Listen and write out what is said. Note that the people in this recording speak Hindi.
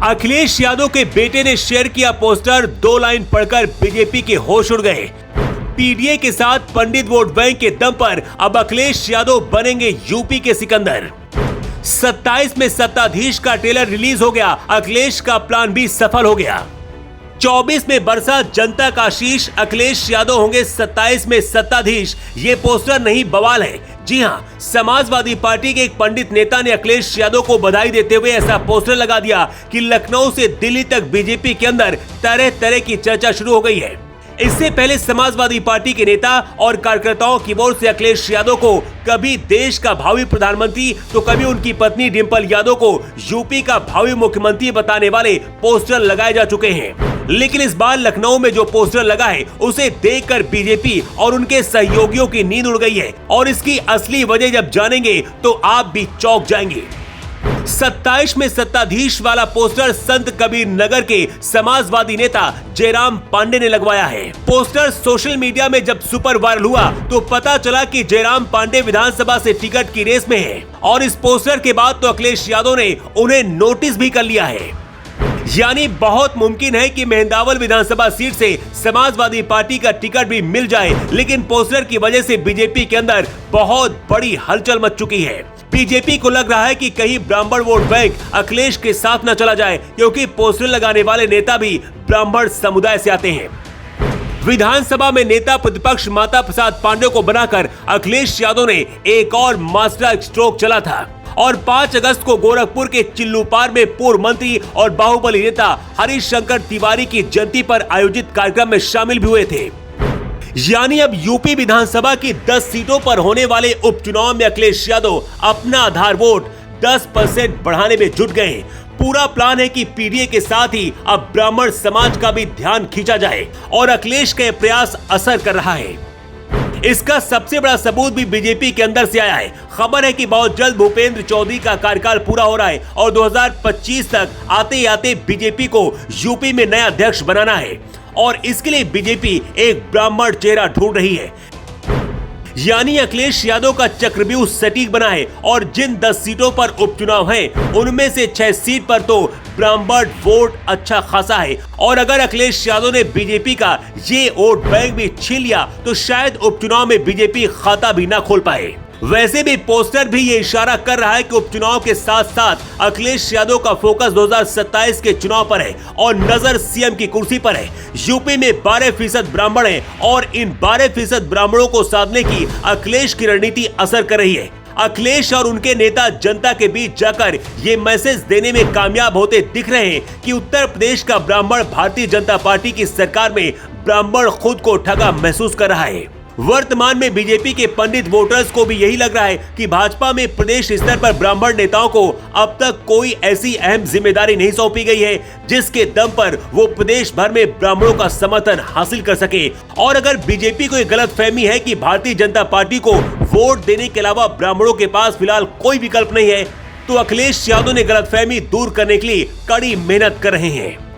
अखिलेश यादव के बेटे ने शेयर किया पोस्टर, 2 लाइन पढ़कर बीजेपी के होश उड़ गए। पीडीए के साथ पंडित वोट बैंक के दम पर अब अखिलेश यादव बनेंगे यूपी के सिकंदर। 27 में सत्ताधीश का ट्रेलर रिलीज हो गया, अखिलेश का प्लान भी सफल हो गया। 24 में बरसा जनता का शीश, अखिलेश यादव होंगे 27 में सत्ताधीश। ये पोस्टर नहीं बवाल है। जी हां, समाजवादी पार्टी के एक पंडित नेता ने अखिलेश यादव को बधाई देते हुए ऐसा पोस्टर लगा दिया कि लखनऊ से दिल्ली तक बीजेपी के अंदर तरह तरह की चर्चा शुरू हो गई है। इससे पहले समाजवादी पार्टी के नेता और कार्यकर्ताओं की ओर से अखिलेश यादव को कभी देश का भावी प्रधानमंत्री तो कभी उनकी पत्नी डिंपल यादव को यूपी का भावी मुख्यमंत्री बताने वाले पोस्टर लगाए जा चुके हैं। लेकिन इस बार लखनऊ में जो पोस्टर लगा है उसे देखकर बीजेपी और उनके सहयोगियों की नींद उड़ गई है और इसकी असली वजह जब जानेंगे तो आप भी चौंक जाएंगे। 27 में सत्ताधीश वाला पोस्टर संत कबीर नगर के समाजवादी नेता जयराम पांडे ने लगवाया है। पोस्टर सोशल मीडिया में जब सुपर वायरल हुआ तो पता चला कि जयराम पांडे विधानसभा से टिकट की रेस में है और इस पोस्टर के बाद तो अखिलेश यादव ने उन्हें नोटिस भी कर लिया है। यानी बहुत मुमकिन है कि मेहंदावल विधानसभा सीट से समाजवादी पार्टी का टिकट भी मिल जाए, लेकिन पोस्टर की वजह से बीजेपी के अंदर बहुत बड़ी हलचल मच चुकी है। बीजेपी को लग रहा है कि कहीं ब्राह्मण वोट बैंक अखिलेश के साथ न चला जाए, क्योंकि पोस्टर लगाने वाले नेता भी ब्राह्मण समुदाय से आते हैं। विधानसभा में नेता प्रतिपक्ष माता प्रसाद पांडे को बनाकर अखिलेश यादव ने एक और मास्टर स्ट्रोक चला था और 5 अगस्त को गोरखपुर के चिल्लूपार में पूर्व मंत्री और बाहुबली नेता हरीश शंकर तिवारी की जयंती पर आयोजित कार्यक्रम में शामिल भी हुए थे। यानी अब यूपी विधानसभा की 10 सीटों पर होने वाले उपचुनाव में अखिलेश यादव अपना आधार वोट 10% बढ़ाने में जुट गए। पूरा प्लान है कि पीडीए के साथ ही अब ब्राह्मण समाज का भी ध्यान खींचा जाए और अखिलेश का प्रयास असर कर रहा है। इसका सबसे बड़ा सबूत भी बीजेपी के अंदर से आया है। खबर है कि बहुत जल्द भूपेंद्र चौधरी का कार्यकाल पूरा हो रहा है और 2025 तक आते आते बीजेपी को यूपी में नया अध्यक्ष बनाना है और इसके लिए बीजेपी एक ब्राह्मण चेहरा ढूंढ रही है। यानी अखिलेश यादव का चक्रव्यूह सटीक बना है और जिन 10 सीटों पर उपचुनाव हैं, उनमें से 6 सीट पर तो ब्राह्मण वोट अच्छा खासा है और अगर अखिलेश यादव ने बीजेपी का ये वोट बैंक भी छीन लिया तो शायद उपचुनाव में बीजेपी खाता भी ना खोल पाए। वैसे भी पोस्टर भी ये इशारा कर रहा है कि उपचुनाव के साथ साथ अखिलेश यादव का फोकस 2027 के चुनाव पर है और नजर सीएम की कुर्सी पर है। यूपी में 12% ब्राह्मण है और इन 12% ब्राह्मणों को साधने की अखिलेश की रणनीति असर कर रही है। अखिलेश और उनके नेता जनता के बीच जाकर ये मैसेज देने में कामयाब होते दिख रहे हैं कि उत्तर प्रदेश का ब्राह्मण भारतीय जनता पार्टी की सरकार में ब्राह्मण खुद को ठगा महसूस कर रहा है। वर्तमान में बीजेपी के पंडित वोटर्स को भी यही लग रहा है कि भाजपा में प्रदेश स्तर पर ब्राह्मण नेताओं को अब तक कोई ऐसी अहम जिम्मेदारी नहीं सौंपी गई है जिसके दम पर वो प्रदेश भर में ब्राह्मणों का समर्थन हासिल कर सके। और अगर बीजेपी को ये गलतफहमी है कि भारतीय जनता पार्टी को वोट देने के अलावा ब्राह्मणों के पास फिलहाल कोई विकल्प नहीं है, तो अखिलेश यादव ने गलतफहमी दूर करने के लिए कड़ी मेहनत कर रहे हैं।